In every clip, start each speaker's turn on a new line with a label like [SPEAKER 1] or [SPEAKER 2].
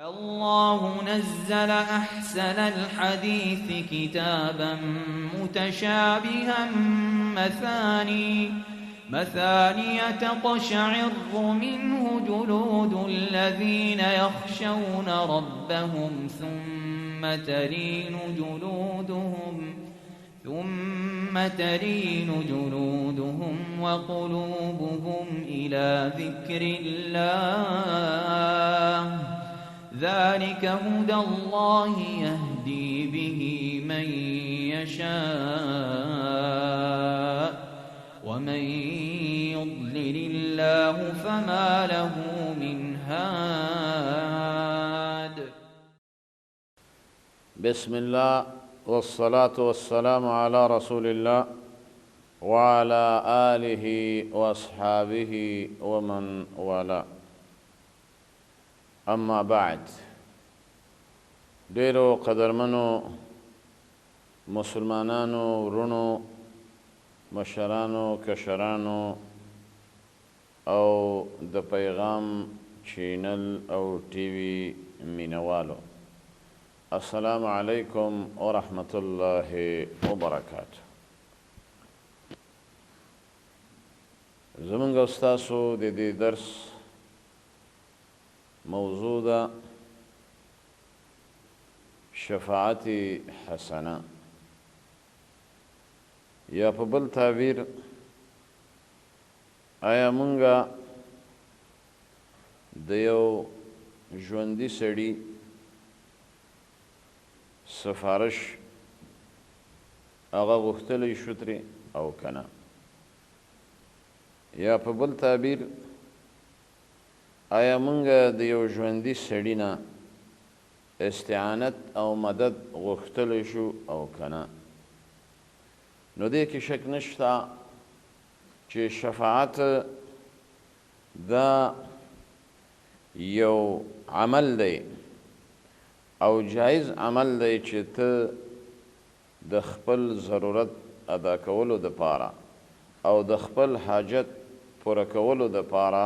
[SPEAKER 1] الله نزل أحسن الحديث كتابا متشابها مثاني تقشعر منه جلود الذين يخشون ربهم ثم تلين جلودهم وقلوبهم إلى ذكر الله ذلك هدى الله يهدي به من يشاء ومن يضلل الله فما له من هاد.
[SPEAKER 2] بسم الله والصلاة والسلام على رسول الله وعلى آله وأصحابه ومن والاه. اما بعد، ډیرو قدرمنو مسلمانانو ورونو، مشرانو، کشرانو او د پیغام چینل او ټي وي مینوالو، السلام علیکم ورحمة الله وبرکاته. زمونږ او ستاسو د دې درس موضوع ده شفاعت حسنه، یا په بل تعبیر آیا مونږه د یو ژوندي سړي سفارش هغه غوښتلی شو ترې او که نه، یا په بل تعبیر آیا مونږه د یو ژوندي سړي نه استعانت او مدد غوښتلی شو او که نه. نو دې کې شک نشته چې شفاعت دا یو عمل دی او جایز عمل دی چې ته د خپل ضرورت ادا کولو دپاره او د خپل حاجت پوره کولو دپاره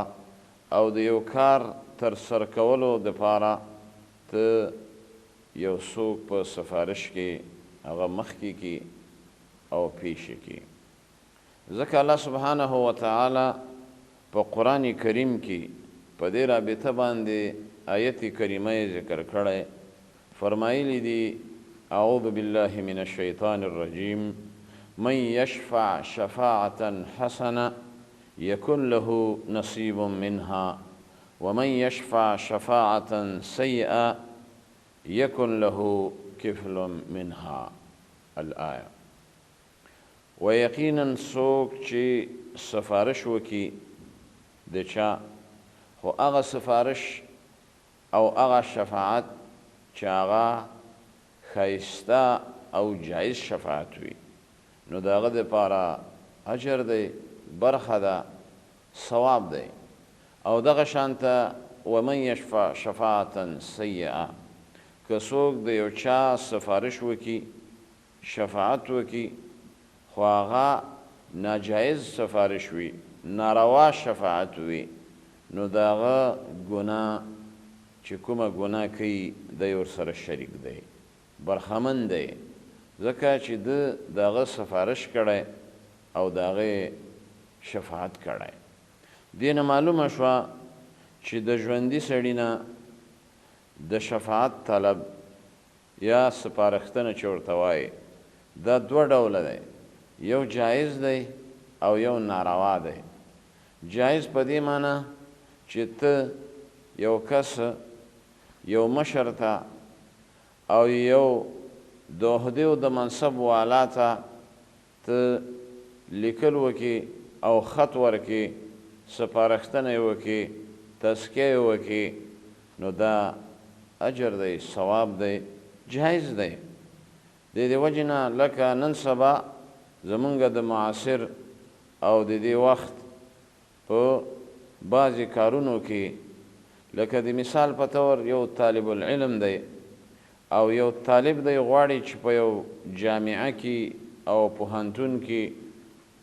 [SPEAKER 2] او د یو کار تر سره کولو دپاره ته یو څوک په سفارش کې هغه مخکې کي او پیش کی. ځکه الله سبحانه وتعالی په قرآن کریم کې په دې رابطه باندې آیت کریمه ذکر کړی، فرمایلی دي اعوذ بالله من الشیطان الرجیم من یشفع شفاعة حسنه یکن له نصیب منها ومن یشفع شفاعة سیئه یکن له کفل منها الآیه. و یقینا څوک چې سفارش وکي د چا، خو هغه سفارش او هغه شفاعت چې هغه ښایسته او جایز شفاعت وي، نو د هغه دپاره اجر دی، برخه ده، ثواب دی. او دغه شانته ومن یشفع شفاعة سیئه، که څوک د یو چا سفارش وکي، شفاعت وکي، خو هغه ناجایز سفارش وي، ناروا شفاعت وي، نو د هغه ګناه چې کومه ګناه کوي دی ورسره شریک دی، برخمن دی، ځکه چې ده د هغه سفارش کړی او د هغې شفاعت کړی. دې نه معلومه شوه چې د ژوندي سړي نه د شفاعت طلب یا سپارښتنه چې ورته وایي دا دوه ډوله دی، یو جایز دی او یو ناروا دی. جایز په دې معنی چې ته یو کس، یو مشر ته او یو د عهدې او د منصب والا ته ته لیکل وکړي او خط ورکړي، سپارښتنه یې وکړي، تزکیه یې وکړي، نو دا اجر دی، ثواب دی، جایز دی. د دې وجې نه لکه نن سبا زمونږ د معاصر او د دې وخت په بعضې کارونو کې، لکه د مثال په طور یو طالب العلم دی او یو طالب دی غواړي چې په یو جامعه کې او پوهنتون کې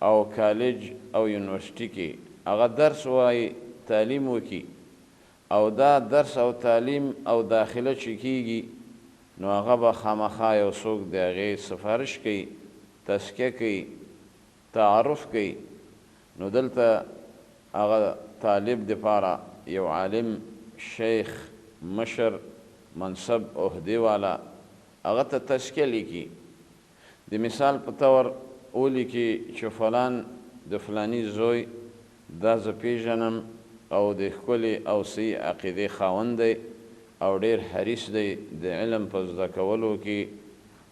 [SPEAKER 2] او کالج او یونیورسټي کې هغه درس وایي، تعلیم وکړي، او دا درس او تعلیم او داخله چې کیږي نو هغه به خامخا یو څوک د هغې سفارش کوي، تزکیه کوي، تعارف کوي. نو دلته هغه طالب دپاره یو عالم، شیخ، مشر، منصب، عهدې والا هغه ته تزکیه لیکي. د مثال په طور ولیکي چې فلان د فلاني زوی دا زه پیژنم او د ښکلې او صحیح عقیدې خاوند دی او ډېر حریص دی د علم په زده کولو کې،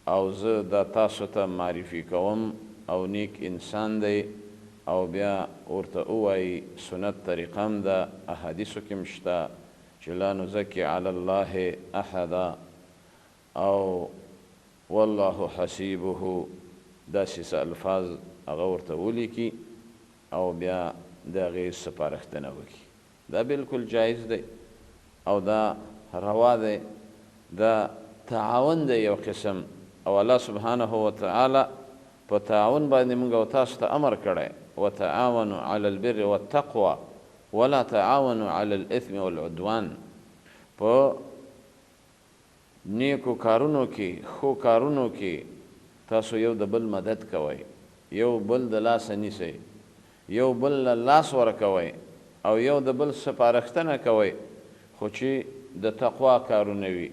[SPEAKER 2] او زه دا تاسو ته معرفي کوم او نیک انسان دی. او بیا ورته ووایي سنت طریقه هم ده، احادیثو کې هم شته چې لا نزکي علی الله احدا او والله حسیبه، داسې الفاظ هغه ورته ولیکي او بیا د هغې سپارښتنه وکړي. دا بالکل جایز دی او دا روا دی، دا تعاون دی یو قسم. او الله سبحانه وتعالی په تعاون باندې موږ او تاسو ته امر کړی، وتعاونوا علی البر والتقوى ولا تعاونوا علی الاثم والعدوان. په نیکو کارونو کې، ښو کارونو کې تاسو یو د بل مدد کوئ، یو بل د لاسه نیسئ، یو بل له لاس ورکوئ او یو د بل سپارښتنه کوئ، خو چې د تقوا کارونه وي،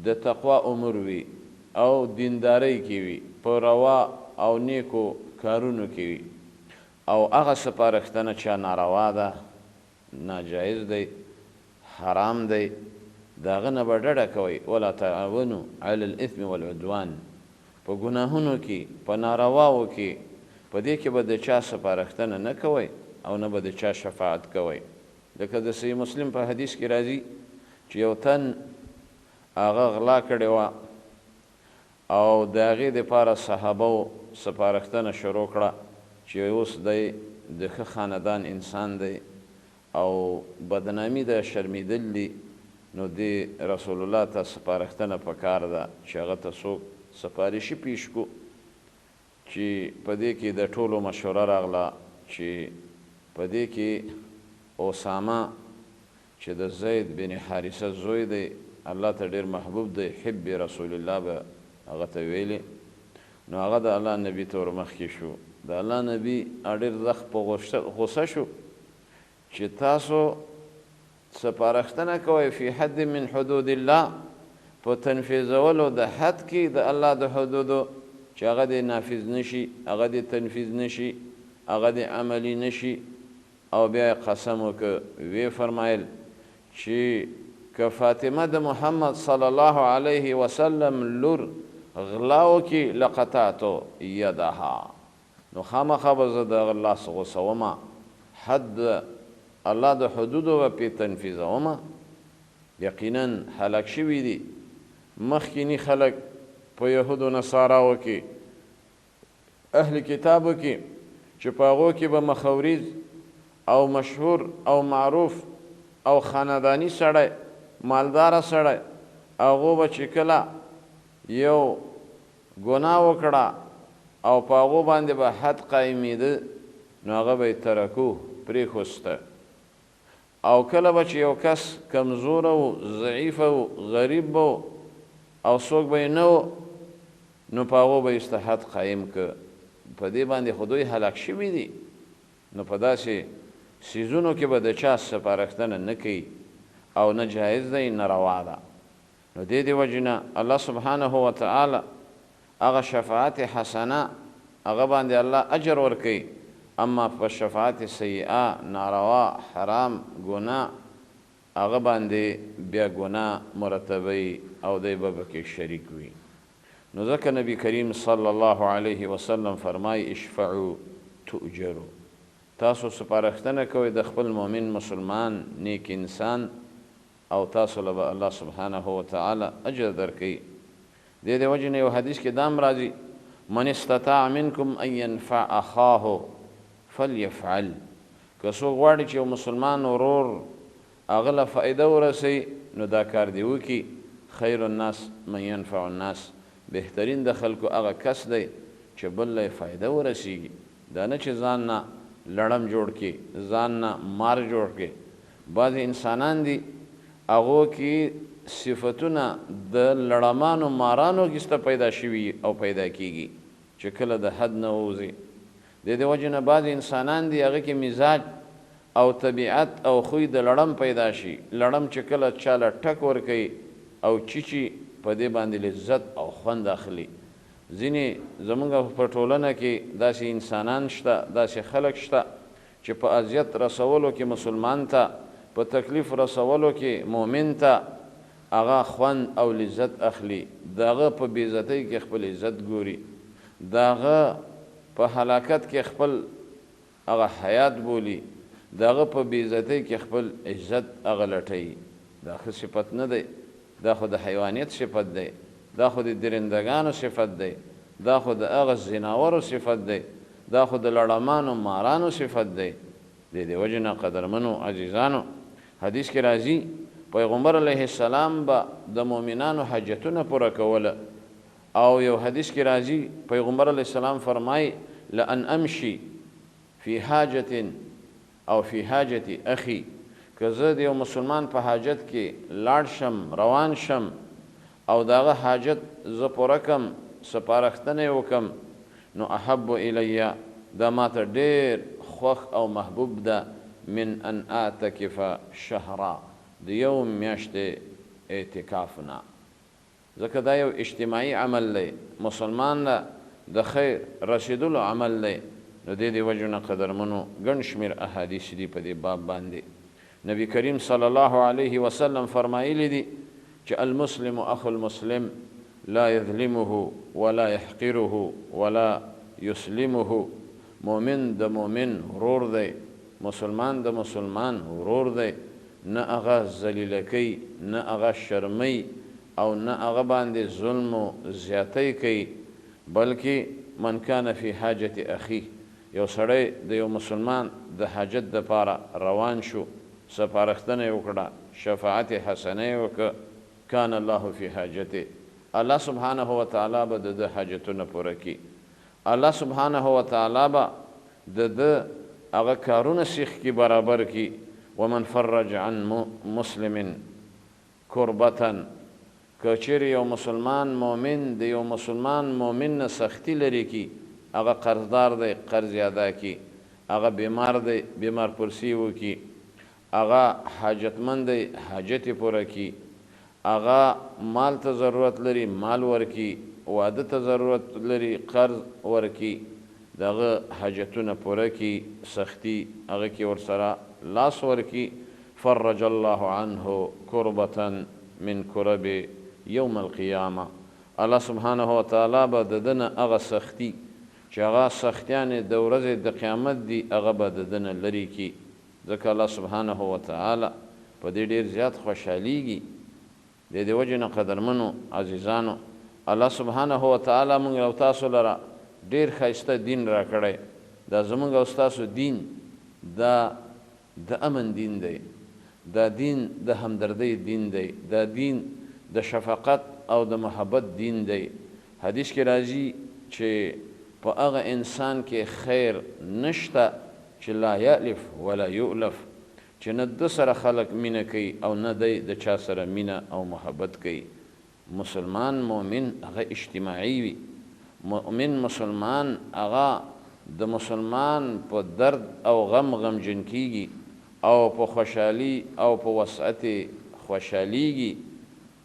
[SPEAKER 2] د تقوا امور وي او دیندارۍ کې وي، په روا او نیکو کارونو کې وي. او هغه سپارښتنه چا ناروا ده، ناجایز دی، حرام دی، د هغه نه به ډډه کوئ. ولا تعاونوا علی الاثم والعدوان. په ګناهونو کې، په نارواو کې، په دې کې به د چا سپارښتنه نه کوئ او نه به د چا شفاعت کوئ. لکه د صحیح مسلم په حدیث کې راځي چې یو تن هغه غلا کړې وه او د هغې دپاره صحابو سپارښتنه شروع کړه چې اوس دی د ښه خاندان انسان دی او بدنامي ده، شرمیدل دي، نو د رسول الله ته سپارښتنه پکار ده چې هغه ته څوک سفارشي پیش کو. چې په دې کې د ټولو مشوره راغله چې په دې کې اسامه چې د زید بن حارثه زوی دی، الله ته ډېر محبوب دی، حب رسول الله به هغه ته ویلې. نو هغه د الله نبي ته ورمخکې شو. د الله نبي ډېر سخت په غصه شو چې تاسو سپارښتنه کوئ فی حد من حدود الله، په تنفیذولو د حد کې د الله د حدودو، چې هغه دې نافذ نشي، هغه دې تنفیذ نشي، هغه دې عملی نشي. او بیا قسم وکړ، وی فرمایل چې که فاطمه د محمد صلی الله علیه وسلم لور غلا وکړي لقطعتو یدها، نو خامخا به زه د هغه لاس غوڅومه، حد الله د حدودو به پې تنفیذومه. یقینا هلاک شوي دي مخکیني خلک په یهودو نصاراو کې، اهل کتابو کې، چې په هغو کې به مخوریز او مشهور او معروف او خاندانی سړی، مالداره سړی، هغو به چې کله یو ګناه وکړه او په هغو باندې به حد قایمېده، نو هغه به یې ترکو، پرېښوسته. او کله به چې یو کس کمزوره و، ضعیفه و، غریب و او څوک به یې نه و، نو په هغو به یې حد قایم که. په دې باندې خو دوی هلاک شوي دي. نو په داسې څیزونو کې به د چا سپارښتنه نه کوي او نه جایز دی، نه روا ده. نو دې وجې نه الله سبحانه وتعالی هغه شفاعت حسنه هغه باندې الله اجر ورکوي، اما په شفاعت سیئه، ناروا، حرام، ګناه، هغه باندې بیا ګناه مرتبوي او دی به پکې شریک وي. نو ځکه نبی کریم صلی الله علیه وسلم فرمایي اشفعوا تؤجروا. تاسو سپارښتنه کوئ د خپل مؤمن مسلمان نیک انسان او تاسو له به الله سبحانه وتعالی اجر درکوي. دې د وجې نه یو حدیث کې دام راځي من استطاع منکم ان ینفع اخاه فلیفعل. که څوک غواړي چې یو مسلمان ورور هغه له فایده ورسوي نو دا کار دې وکړي. خیر الناس من ینفع الناس. بهترین د خلکو هغه کس دی چې بل له فایده ورسیږي. دا نه چې ځان نه لړم جوړ کړي، ځان نه مار جوړ کړي، بعضې انسانان دي هغو کې صفتونه د لړمانو مارانو کې سته پیدا شوي او پیدا کیږي چې کله د حد نه ووځي. د دې وجې نه بعضې انسانان دي هغه کې مزاج او طبیعت او خوی د لړم پیدا شي. لړم چې کله چاله ټک ورکوي او چیچي په دې باندې لذت او خوند اخلي. ځینې زمونږ په ټولنه کې داسې انسانان شته، داسې خلک شته چې په اذیت رسولو کې مسلمان ته، په تکلیف رسولو کې مؤمن ته هغه خوند او لذت اخلي. د هغه په بېعزتۍ کې خپل عزت ګوري، د هغه په هلاکت کې خپل هغه حیات بولي، د هغه په بېعزتۍ کې خپل عزت هغه لټوي. دا ښه صفت نه دی، دا خو د حیوانیت صفت دی، دا خو د درندګانو صفت دی، دا خو د هغه ځناورو صفت دی، دا خو د لړمانو مارانو صفت دی. د دې وجې نه قدرمنو عزیزانو حدیث کې راځي پیغمبر علیه السلام به د مؤمنانو حاجتونه پوره کوله. او یو حدیث کې راځي پیغمبر علیه السلام فرمایي لأن امشي فی حاجة او فی حاجة اخی، که زه د یو مسلمان په حاجت کې لاړ شم، روان شم او د هغه حاجت زه پوره کم، سپارښتنه یې وکم، نو احب الی دا ماته ډېر خوښ او محبوب ده من ان اعتکف شهرا، د یو میاشتې اعتکاف نه. ځکه دا یو اجتماعي عمل دی، مسلمان له د خیر رسیدلو عمل دی. نو د دې وجې نه قدرمنو ګڼ شمېر احادیث دي په دې باب باندې. نبی کریم صلی الله علیه وسلم فرمایلی دي چې المسلم اخو المسلم لا یظلمه ولا یحقره ولا یسلمه. مؤمن د مؤمن ورور دی، مسلمان د مسلمان ورور دی، نه هغه ذلیله کوي، نه هغه شرموي او نه هغه باندې ظلم و زیاتی کوي. بلکې من کان فی حاجت اخیه، یو سړی د یو مسلمان د حاجت دپاره روان شو، سپارښتنه یې وکړه، شفاعت حسنه یې وکړه، کان الله فی حاجته، الله سبحانه وتعالی به د ده حاجتونه پوره کړي. الله سبحانه وتعالی به د ده هغه کارونه سیخ کړي، برابر کړي. ومن فرج عن مسلم کربة، که چیرې یو مسلمان مؤمن د یو مسلمان مؤمن نه سختی لرې کړي، هغه قرضدار دی قرض یې ادا کړي، هغه بیمار دی بیمار پرسی وکړي، هغه حاجتمند دی حاجت یې پوره کړي، هغه مال ته ضرورت لري مال ورکړي، واده ته ضرورت لري قرض ورکړي، د هغه حاجتونه پوره کړي، سختی هغه کې ورسره لاس ورکړي. فرج الله عنه کربة من کرب یوم القیامه، الله سبحانه وتعالی به د ده نه هغه سختی چې هغه سختیانې د ورځې د قیامت دي هغه به د ده نه لرې کړي. ځکه الله سبحانه وتعالی په دې ډېر زیات خوشحالیږي. د دې وجې نه قدرمنو عزیزانو الله سبحانه وتعالی موږ او تاسو لره ډېر ښایسته دین راکړی. دا زموږ او ستاسو دین دا د امن دین دی، دا دین د همدردۍ دین دی، دا دین د شفقت او د محبت دین دی. حدیث کې راځي چې په هغه انسان کې خیر نشته چې لا یألف ولا یؤلف، چې نه د سره خلق مینه کوي او نه دی د چا سره مینه او محبت کوي. مسلمان مؤمن هغه اجتماعي وي، مؤمن مسلمان هغه د مسلمان په درد او غم غمجن کیږي او په خوشحالي او په وسعت خوشحالیږي.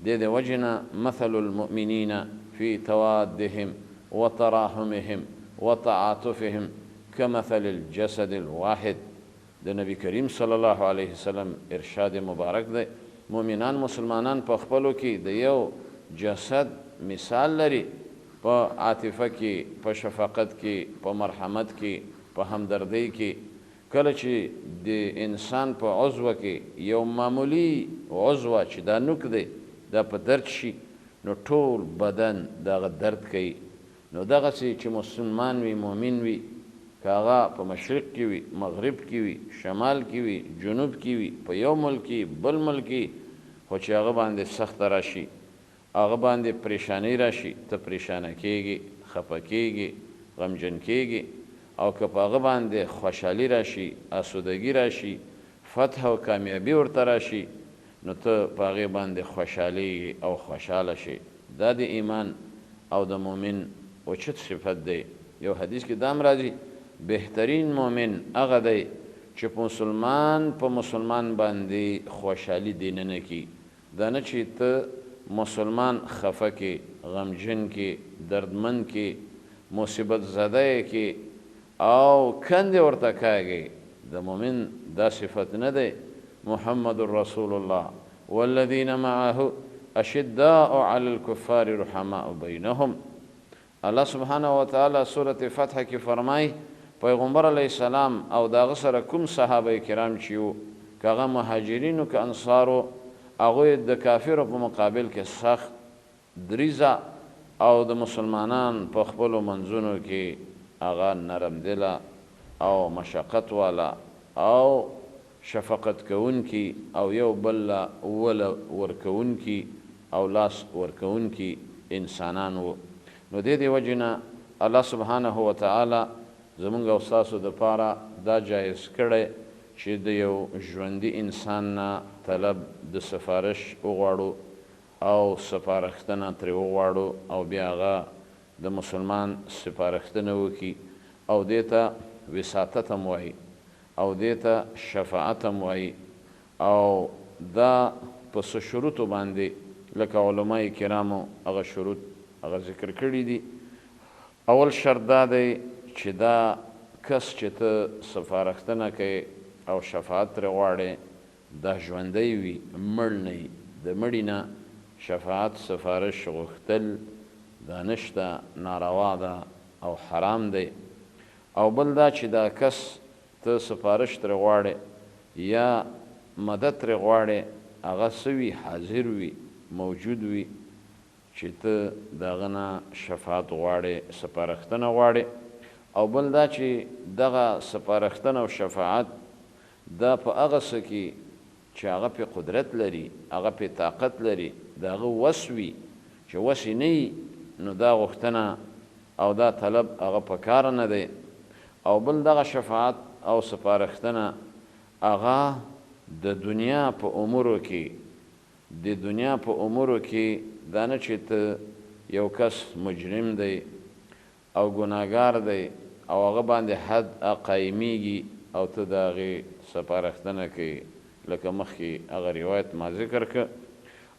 [SPEAKER 2] د دې وجې نه مثل المؤمنین فی توادهم وتراحمهم وتعاطفهم كمثل الجسد الواحد. د نبی کریم صلی الله علیه وسلم ارشاد مبارک دی، مؤمنان مسلمانان په خپلو کې د یو جسد مثال لري، په عاطفه کې، په شفقت کې، په مرحمت کې، په همدردۍ کې. کله چې د انسان په عضوه کې یو معمولی عضوه چې دا نوک دی دا په درد شي، نو ټول بدن دغه درد کوي. نو دغسې چې مسلمان وي مؤمن وي، که هغه په مشرق کې وي، مغرب کې وي، شمال کې وي، جنوب کې وي، په یو ملک کې بل ملک کې، خو چې هغه باندې سخته راشي، هغه باندې پریشانی راشي، ته پریشانه کېږي، خفه کېږي، غمجن کېږي. او که په هغه باندې خوشحالي راشي، آسودګي راشي، فتح او کامیابي ورته راشي نو ته په هغې باندې خوشحالېږي او خوشحاله شي. دا د ایمان او د مؤمن اوچت صفت دی. یو حدیث کې دا هم راځي بهترین مؤمن هغه دی چې په مسلمان باندې خوشحالي دې نه کي. دا نه چې ته مسلمان خفه کې، غمجن کې، دردمن کې، مصیبت زده کې او کندې ورته کاږي. د مؤمن دا صفت نه دی. محمد رسول الله والذین معه اشداء علی الکفار رحماء بینهم. الله سبحانه وتعالی سورة فتح کې فرمای پیغمبر علیه السلام او داغه سره کوم صحابه کرام چې وو، که هغه مهاجرینو که انصارو، هغوی د کافرو په مقابل کې سخت دریزه او د مسلمانان په خپلو منځونو کې هغه نرم دله او مشقت والا او شفقت کوونکي او یو بل وله ورکوونکي او لاس ورکوونکي انسانان وو. نو دې وجې نه الله سبحانه وتعالی زمونږ او ستاسو دپاره دا جایز کړی چې د یو ژوندي انسان نه طلب د سفارش وغواړو او سپارښتنه ترې وغواړو او بیا هغه د مسلمان سپارښتنه وکړي او دې ته وساطت هم وایي او دې ته شفاعت هم وایي. او دا په څه شروطو باندې لکه علماء کرامو هغه شروط هغه ذکر کړي دي. اول شرط دا دی چې دا کس چې ته سپارښتنه کوې او شفاعت ترې غواړې دا ژوندی وي، مړ نه وي. د مړي نه شفاعت سفارش غوښتل دا نشته، ناروا ده او حرام دی. او بل دا چې دا کس ته سفارش ترې غواړې یا مدد ترې غواړې هغه څه وي، حاضر وي، موجود وي چې ته د هغه نه شفاعت غواړې، سپارښتنه غواړې. او بل دا چې دغه سپارښتنه او شفاعت دا په هغه څه کې چې هغه پې قدرت لري، هغه پې طاقت لري، د هغه وس وي. چې وس یې نه وي نو دا غوښتنه او دا طلب هغه په کاره نه دی. او بل دغه شفاعت او سپارښتنه هغه د دنیا په امورو کې دا نه چې ته یو کس مجرم دی او ګناهګار دی او هغه باندې حد قایمیږي او ته د هغې سپارښتنه کوې لکه مخکې هغه روایت ما ذکر که.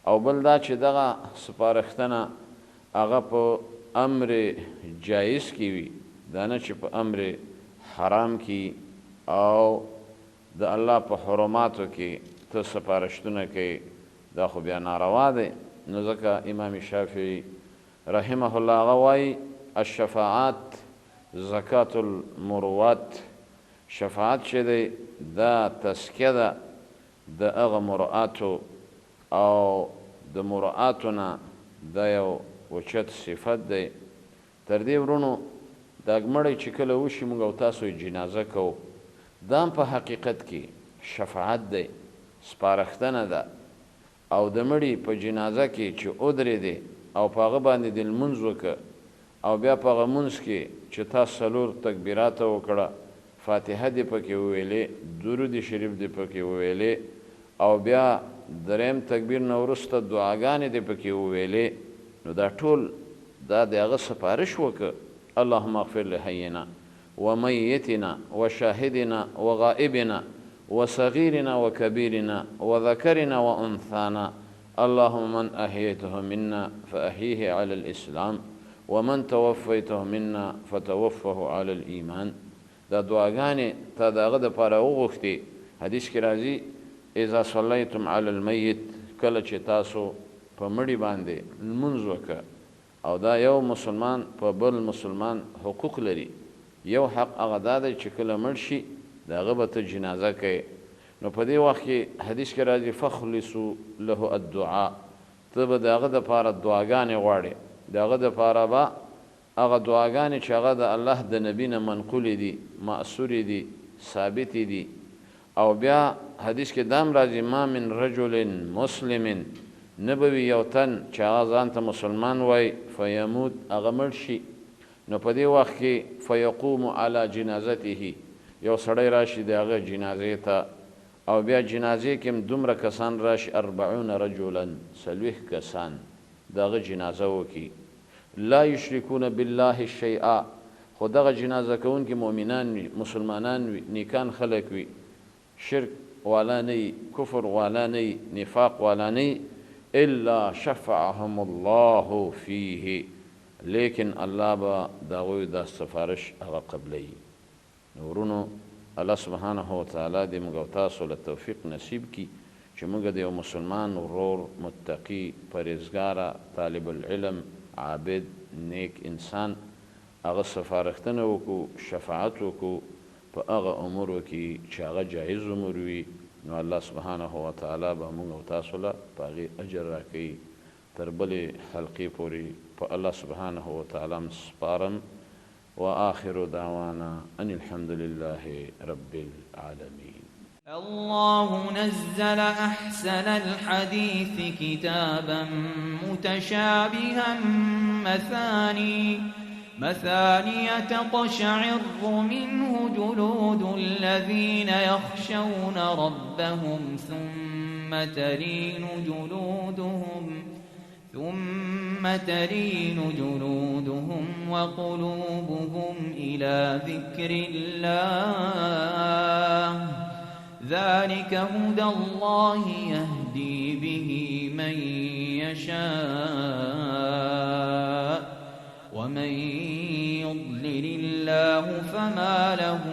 [SPEAKER 2] او بل دا چې دغه سپارښتنه هغه په امر جایز کې وي، دا نه چې په امر حرام کې او د الله په حرماتو کې ته سپارښتونه کوې. دا خو بیا ناروا دی. نو ځکه امام شافعي رحمه الله هغه وایي الشفاعات زکات المروات. شفاعت چې دی دا تزکیه ده د هغه مروعاتو او د مروعاتو نه دا یو اوچت صفت دی. تر دې ورونو دا مړی چې کله وشي موږ او تاسو یې جنازه کوو، دا هم په حقیقت کې شفاعت دی، سپارښتنه ده. او د مړي په جنازه کې چې ودرېدې او په هغه باندې دې لمونځ وکړه او بیا په هغه لمونځ کې چې تا 4 تکبیرات وکړه، فاتحه دې پکې وویلې، درود شریف دې پکې وویلې او بیا دریم تکبیر نه وروسته دعاګانې دې پکې وویلې، نو دا ټول دا د هغه سپارش وکړه. اللهم اغفر لحینا ومیتنا وشاهدنا وغائبنا وصغيرنا وكبيرنا وذكرنا وأنثانا اللهم من أحييته منا فأحيه على الإسلام ومن توفيته منا فتوفه على الإيمان. دا دعاګانې تا د هغه دپاره وغوښتې. حدیث کې راځي اذا صلیتم علی المیت، کله چې تاسو په مړي باندې لمونځ وکړه. او دا یو مسلمان په بل مسلمان حقوق لري. یو حق هغه دا دی چې کله مړ شي د هغه به ته جنازه کوې. نو په دې وخت کې حدیث کې راځي فخلصوا له الدعاء، ته به د هغه دپاره دعاګانې غواړې. د هغه دپاره به هغه دعاګانې چې هغه د الله د نبي نه منقولې دي، مأثورې دي، ثابتې دي. او بیا حدیث کې دا هم راځي ما من رجل مسلم، نه به وي یو تن چې هغه ځان ته مسلمان وایي فیموت، هغه مړ شي. نو په دې وخت کې فیقوم علی جنازته، یو سړی راشي د هغه جنازې ته او بیا جنازې کې هم دومره کسان راشي 40 رجلا 40 کسان دغه جنازه وکي لا یشرکون بالله شیئا خو دغه جنازه کوونکي مؤمنان وي مسلمانان وي نیکان خلک وي شرک والا نه کفر والا نه نفاق والا نه الا شفعهم الله فيه لیکن الله به دغوی دا سفارش هغه قبلی نورونو الله سبحانه وتعالی دې موږ او تاسو له توفیق نصیب کړي چې موږ د یو مسلمان ورور متقي پرهیزګاره طالب العلم عابد نیک انسان هغه سفارښتنه وکړو شفاعت وکړو په هغه امورو کې چې هغه جایز امور وي نو الله سبحانه وتعالی به موږ او تاسو له په هغې اجر راکوي تر بلې حلقې پورې په الله سبحانه وتعالی م سپارم وآخر دعوانا أن الحمد لله رب العالمين.
[SPEAKER 1] الله نزل أحسن الحديث كتابا متشابها مثاني تقشعر منه جلود الذين يخشون ربهم ثم تلين جلودهم وقلوبهم إلى ذكر الله ذلك هدى الله يهدي به من يشاء ومن يضلل الله فما له